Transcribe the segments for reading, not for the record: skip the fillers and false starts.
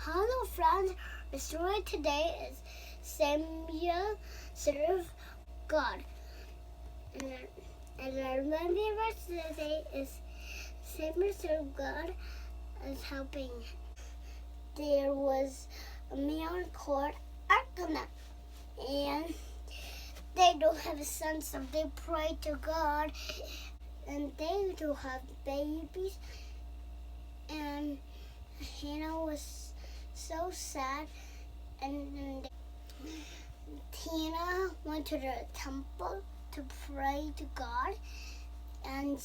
Hello friends, the story today is Samuel served God. And our memory verse today is Samuel served God as helping. There was a man called Elkanah, and they don't have a son, so they pray to God, and they do have babies. And Hannah was so sad, and Tina went to the temple to pray to God, and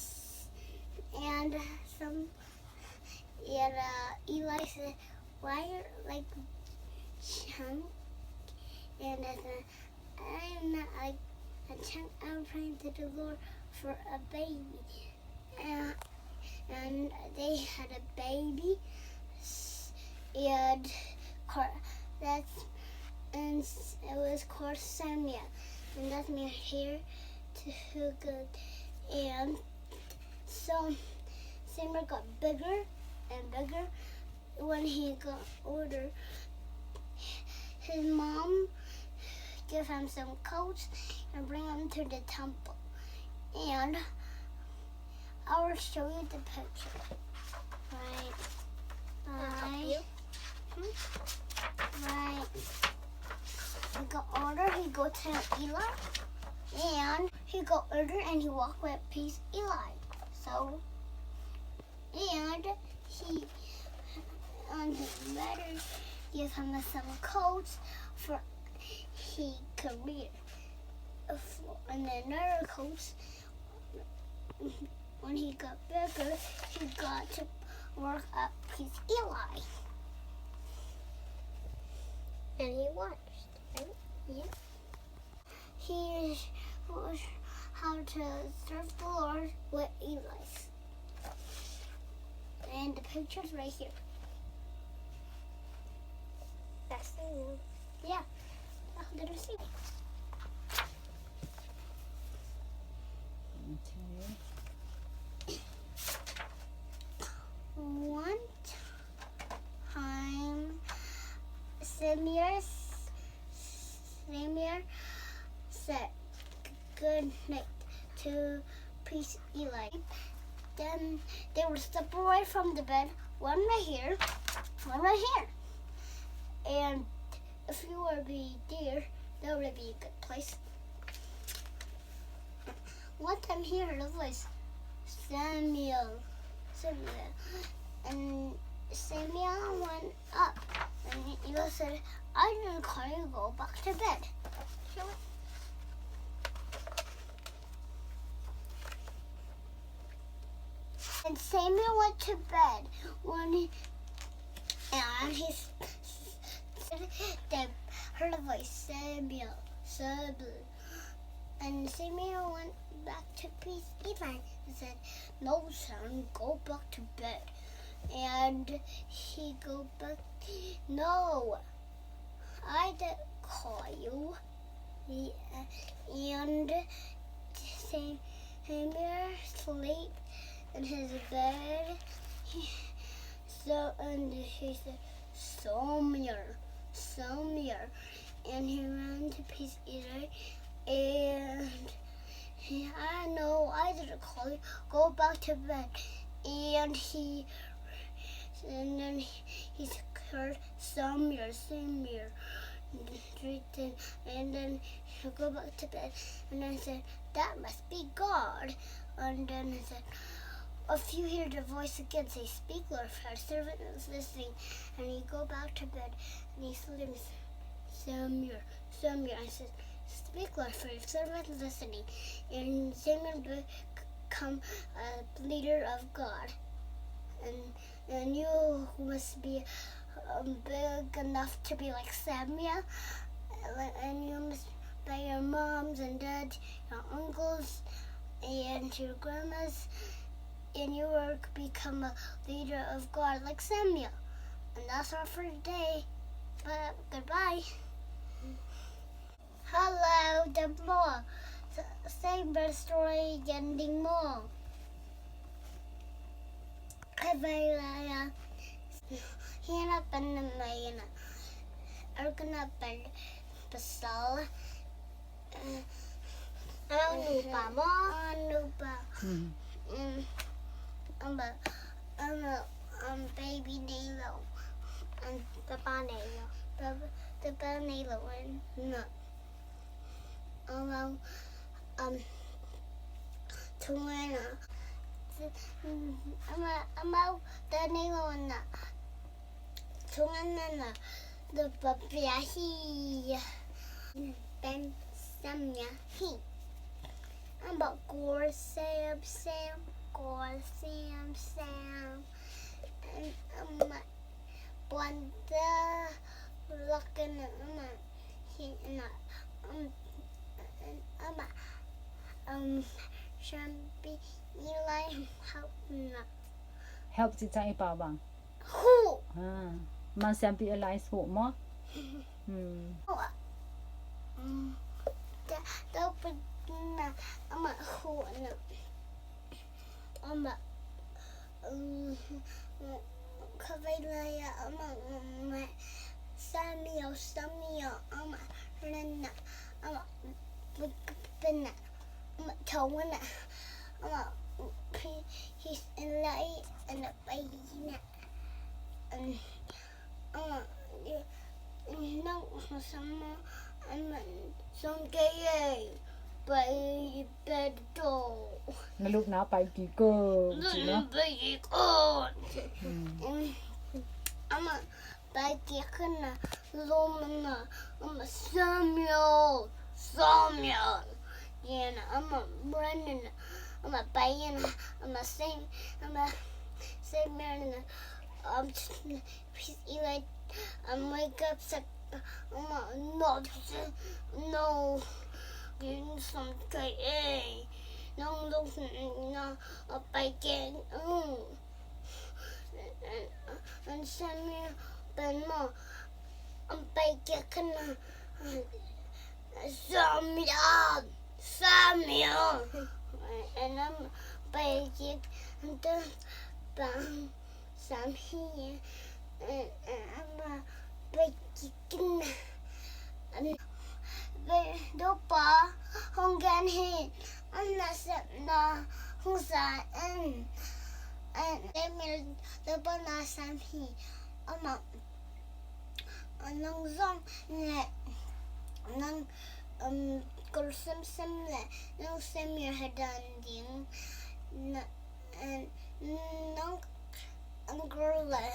Eli said, "Why are like chunk?" And I said, "I'm not like a chunk. I'm praying to the Lord for a baby." And they had a baby, and it was called Samuel, and that's my hair too good. And so Samuel got bigger and bigger. When he got older, his mom gave him some coats and bring him to the temple. And I will show you the picture. Right. He got older, he go to Eli, and he got older and he walked with peace Eli. So, and his mother gave him some coats for he could read. And another coats, when he got bigger, he got to work at peace Eli. And he watched, right? Yeah. He was how to serve the Lord with Eli. And the picture's right here. That's the one. Yeah. I'm gonna see. Okay. One time, Samuel said good night to priest Eli. Then they would step away from the bed, one right here, one right here. And if you were to be there, that would be a good place. One time he heard a voice, Samuel. And Samuel went up, and Eli said, "I didn't call you, go back to bed." And Samuel went to bed they heard a voice, Samuel, Samuel. And Samuel went back to peace Eli and said, "No, son, go back to bed." And he go back, "No, I didn't call you." And Samuel sleep in his bed. And he said, Samuel. And he ran to peace Eli. And I know I didn't call you. Go back to bed. And then he heard Samuel. And then he'll go back to bed. And then I said, "That must be God." And then I said, if you hear the voice again, say, "Speak, Lord, for our servant is listening." And he go back to bed and he sleeps. Samuel. I said, "Speak, Lord, for your servant is listening." And Samuel become a leader of God. And you must be big enough to be like Samuel. And you must by your moms and dads, your uncles, and your grandmas. And you will become a leader of God like Samuel. And that's all for today. But goodbye. Hello, the more. Same bird story ending more. Hannah and may argana pasal. Ano lupa mo? Ano ba? Baby Nilo. Papa Nelo. Papa Nilo and no. Tuana. Ama the Nilo and Tuana the Papiahi. Ben Samya he. About Gore Sam. And Wanda looking Shampi Eli help จิตใจเปล่าบ้าง Who มันแซมปีอะไรสูงมั้ง Don't put who Kavalaya Samuel Rena Pina Tawana he's in light and a baby and no some some gay by bed door นะลูกนะไปกี่เกินจีเนาะ By getting a Lomana, Samuel. Yeah, I'm a running, I'm a buying, I'm a saying, I'm a saying, Eli, I'm wake up, I'm a no, getting some gay, no, a bike, and Samuel, but no, I'm baking Samuel, and I'm baking the some here, and I'm baking. The bar, Hongan Head, and that's the Husa and they made the banana some here. Nang zong le nang kursim sim le nang semir hadan ding nang girl le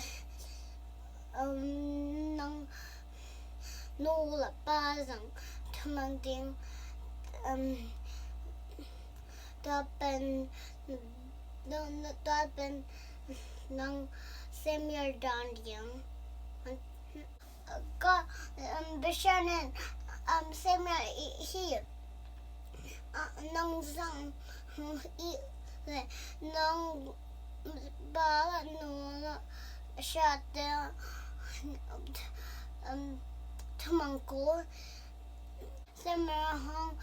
nang no la bazang tumang ding da ben nang semir dan ding Go Bishanen Samuel here Nong Zang Nong Ba no shot there Tumango Samuel Hong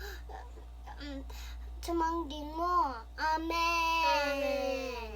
Tumang Ding Mo Amen